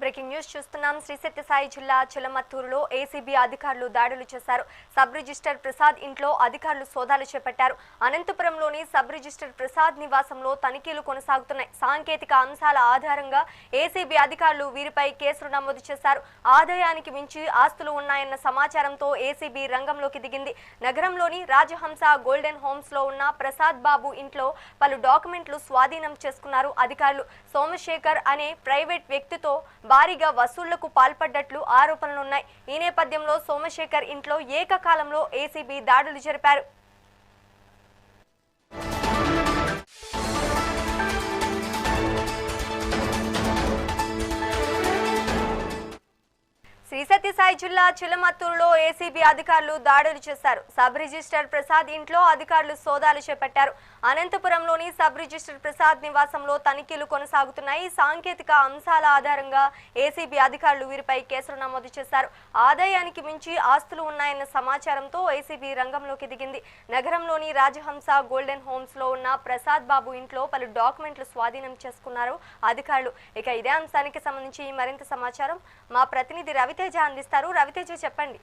Breaking news చూస్తున్నాం. శ్రీ సత్యసాయి జిల్లా చిలమత్తూరులో ACB అధికారులు దాడులు చేశారు. సబ్ రిజిస్టర్ ప్రసాద్ ఇంట్లో అధికారులు సోదాలు చేపట్టారు. అనంతపురంలోని సబ్ రిజిస్టర్ ప్రసాద్ నివాసంలో తనిఖీలు కొనసాగుతున్నాయి. సాంకేతిక అంశాల ఆధారంగా ఏసీబీ అధికారులు వీరిపై కేసులు నమోదు చేశారు. ఆదాయానికి మించి ఆస్తులు ఉన్నాయన్న సమాచారంతో ఏసీబీ రంగంలోకి దిగింది. నగరంలోని రాజహంస గోల్డెన్ హోమ్స్ లో ఉన్న ప్రసాద్ బాబు ఇంట్లో పలు డాక్యుమెంట్లు స్వాధీనం చేసుకున్నారు అధికారులు. సోమశేఖర్ అనే ప్రైవేట్ వ్యక్తితో భారీగా వసూళ్లకు పాల్పడ్డట్లు ఆరోపణలున్నాయి. ఈ నేపథ్యంలో సోమశేఖర్ ఇంట్లో ఏకకాలంలో ఏసీబీ దాడులు జరిపారు. శ్రీ సత్యసాయి జిల్లా చిలమత్తూరులో ఏసీబీ అధికారులు దాడులు చేశారు. సబ్ రిజిస్టర్ ప్రసాద్ ఇంట్లో అధికారులు సోదాలు చేపట్టారు. అనంతపురంలోని సబ్ రిజిస్టర్ ప్రసాద్ నివాసంలో తనిఖీలు కొనసాగుతున్నాయి. సాంకేతిక అంశాల ఆధారంగా ఏసీబీ అధికారులు వీరిపై కేసులు నమోదు చేశారు. ఆదాయానికి మించి ఆస్తులు ఉన్నాయన్న సమాచారంతో ఏసీబీ రంగంలోకి దిగింది. నగరంలోని రాజహంస గోల్డెన్ హోమ్స్ లో ఉన్న ప్రసాద్ బాబు ఇంట్లో పలు డాక్యుమెంట్లు స్వాధీనం చేసుకున్నారు అధికారులు. ఇక ఇదే అంశానికి సంబంధించి మరింత సమాచారం మా ప్రతినిధి రవితేజ అందిస్తారు. రవితేజ చెప్పండి.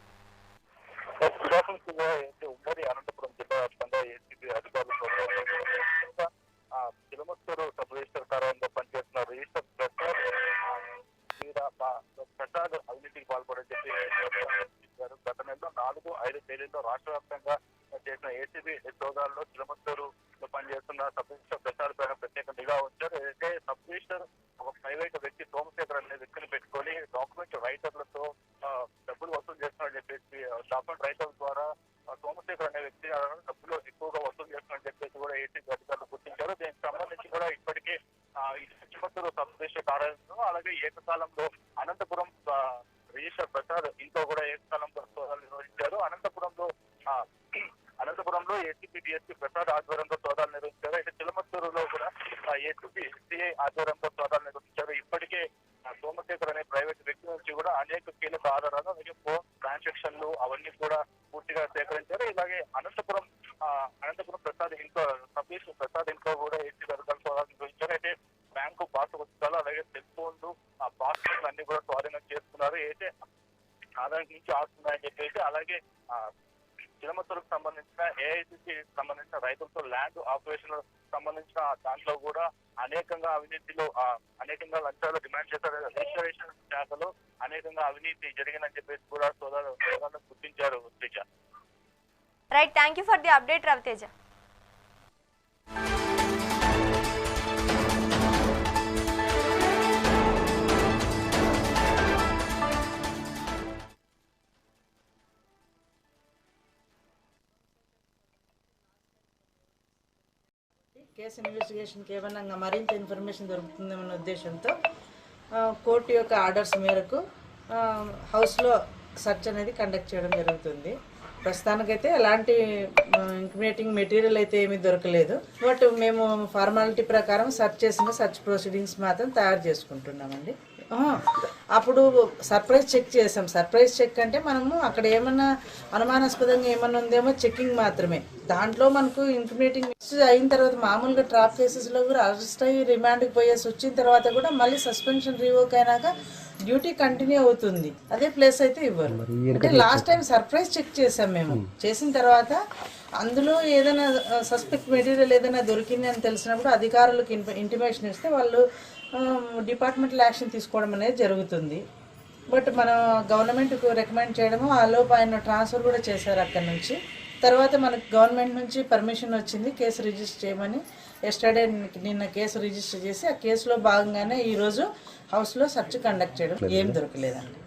ఉమ్మడి అనంతపురం జిల్లా వ్యాప్తంగా ఏసీబీ అధికారులు చిలమత్తూరు సబ్ రిజిస్టర్ కార్యాలయంలో పనిచేస్తున్న రిజిస్టర్ ప్రసాద్ అవినీతికి పాల్పడని చెప్పి గత నెలలో 4-5 తేదీల్లో రాష్ట్ర వ్యాప్తంగా చేసిన ఏసీబీ సోదాల్లో చిలమత్తూరు పనిచేస్తున్న సబ్ రిజిస్టర్ ప్రసాద్ పైన ప్రత్యేక నిఘా ఉంచారు. అయితే సబ్ రిజిస్టర్ ఒక ప్రైవేట్ వ్యక్తి సోమశేఖర్ అనే వ్యక్తిని పెట్టుకొని డాక్యుమెంట్ రైటర్లతో డబ్బులు వసూలు చేస్తున్నారని చెప్పేసి డాక్యుమెంట్ రైటర్ల ద్వారా సోమశేఖర్ అనే వ్యక్తి డబ్బులు ఎక్కువగా వసూలు చేస్తున్నారని చెప్పేసి కూడా ఏసీబీ అధికారులు గుర్తించారు. దీనికి సంబంధించి కూడా ఇప్పటికే చిలమత్తూరు సబ్ రిజిస్టర్ కార్యాలయంలో అలాగే ఏకకాలంలో అనంతపురం రిజిస్టర్ ప్రసాద్ ఇంట్లో కూడా ఏకకాలంలో సోదాలు నిర్వహించారు. అనంతపురంలో ఏసీబీ డిఎస్పీ ప్రసాద్ ఆధ్వర్యంలో సోదాలు నిర్వహించారు. అయితే చిలమత్తూరులో కూడా ఏసీబీ సిఐ ఆధ్వర్యంలో సోదాలు నిర్వహించారు. ఇప్పటికే సోమశేఖర్ అనే ప్రైవేట్ వ్యక్తి నుంచి కూడా అనేక కీలక ఆధారాలు అలాగే ఫోన్ ట్రాన్సాక్షన్లు అవన్నీ కూడా పూర్తిగా సేకరించారు. ఇలాగే అనంతపురం ప్రసాద్ ఇంట్లో సబ్ రిజిస్టర్ ప్రసాద్ ఇంట్లో కూడా ఏసీబీ అధికారులు సోదాలు నిర్వహించారు. అయితే బ్యాంకు పాస్ పుస్తకాలు అలాగే సెల్ ఫోన్లు పాస్పోర్ట్లు అన్ని కూడా స్వాధీనం చేసుకున్నారు. అయితే ఆదాయానికి నుంచి ఆస్తున్నాయని చెప్పేసి అలాగే చిలమత్తూరుకు సంబంధించిన ఏఐసిసి సంబంధించిన రైతులతో ల్యాండ్ ఆపరేషన్ సంబంధించిన దాంట్లో కూడా అనేకంగా అనేకంగా లంచాలు డిమాండ్ చేశారు. రిజిస్ట్రేషన్ శాఖలో అనేకంగా అవినీతి జరిగిందని చెప్పేసి కూడా సోదాలు గుర్తించారు. Right, thank you for the update Raviteja. Case ఇన్వెస్టిగేషన్కి ఏమన్నా మరింత ఇన్ఫర్మేషన్ దొరుకుతుందన్న ఉద్దేశంతో కోర్టు యొక్క ఆర్డర్స్ మేరకు హౌస్లో సెర్చ్ అనేది కండక్ట్ చేయడం జరుగుతుంది. ప్రస్తుతానికైతే ఎలాంటి ఇంక్రిమినేటింగ్ మెటీరియల్ అయితే ఏమీ దొరకలేదు. బట్ మేము ఫార్మాలిటీ ప్రకారం సెర్చ్ ప్రొసీడింగ్స్ మాత్రం తయారు చేసుకుంటున్నామండి. అప్పుడు సర్ప్రైజ్ చెక్ చేసాం. సర్ప్రైజ్ చెక్ అంటే మనము అక్కడ ఏమన్నా అనుమానాస్పదంగా ఏమన్నా ఉందేమో చెకింగ్ మాత్రమే. దాంట్లో మనకు ఇంక్రిమినేటింగ్ అయిన తర్వాత మామూలుగా ట్రాప్ కేసెస్లో కూడా అరెస్ట్ అయ్యి రిమాండ్కి పోయేసి వచ్చిన తర్వాత కూడా మళ్ళీ సస్పెన్షన్ రివోక్ అయినాక డ్యూటీ కంటిన్యూ అవుతుంది. అదే ప్లేస్ అయితే ఇవ్వరు. అంటే లాస్ట్ టైం సర్ప్రైజ్ చెక్ చేసాం మేము. చేసిన తర్వాత అందులో ఏదైనా సస్పెక్ట్ మెటీరియల్ ఏదైనా దొరికింది అని తెలిసినప్పుడు అధికారులకు ఇంటిమేషన్ ఇస్తే వాళ్ళు డిపార్ట్మెంటల్ యాక్షన్ తీసుకోవడం అనేది జరుగుతుంది. బట్ మనం గవర్నమెంట్కు రికమెండ్ చేయడము ఆలోపు ఆయన ట్రాన్స్ఫర్ కూడా చేశారు అక్కడి నుంచి. తర్వాత మనకు గవర్నమెంట్ నుంచి పర్మిషన్ వచ్చింది కేసు రిజిస్టర్ చేయమని. ఎస్టర్డే నిన్న కేసు రిజిస్టర్ చేసి ఆ కేసులో భాగంగానే ఈరోజు హౌస్లో సెర్చ్ కండక్ట్ చేయడం. ఏం దొరకలేదండి.